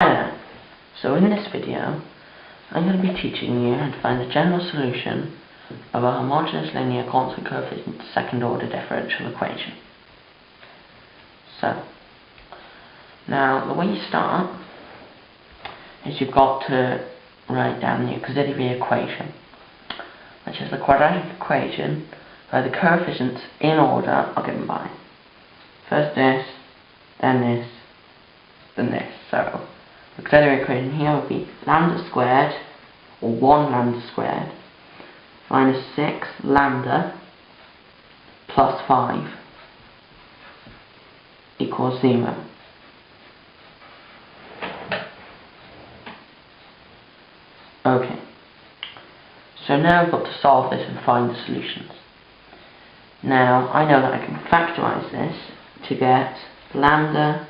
Hi, so in this video I'm going to be teaching you how to find the general solution of a homogeneous linear constant coefficient second order differential equation. So, now the way you start is you've got to write down the auxiliary equation, which is the quadratic equation where the coefficients in order are given by first this, then this, then this. So the auxiliary equation here would be lambda squared, or 1 lambda squared, minus 6 lambda plus 5 equals 0. Okay, so now I've got to solve this and find the solutions. Now I know that I can factorize this to get lambda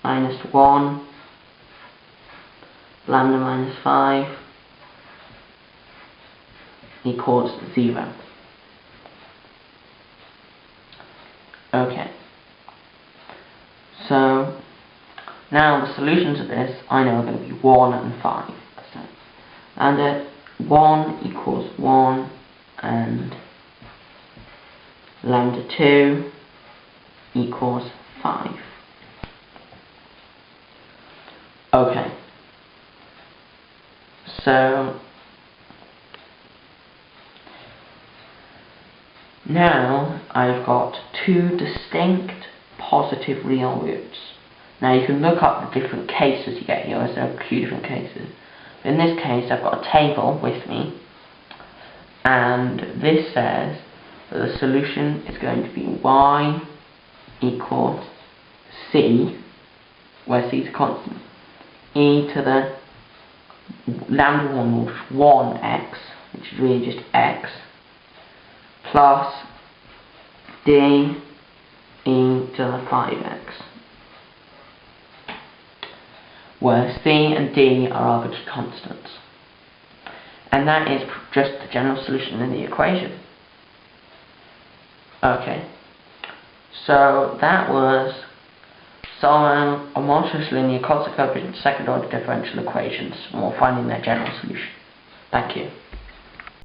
minus 1 lambda minus 5 equals 0. Okay, so now the solutions of this I know are going to be 1 and 5. So lambda 1 equals 1 and lambda 2 equals 5. Okay, so now I've got two distinct positive real roots. Now you can look up the different cases you get here, as there are 2 different cases. In this case I've got a table with me, and this says that the solution is going to be y equals c, where c is a constant, e to the lambda 1 was 1x, which is really just x, plus d e to the 5x, where c and d are arbitrary constants. And that is just the general solution in the equation. Okay, so that was solving homogeneous linear constant coefficient second order differential equations, or finding their general solution. Thank you.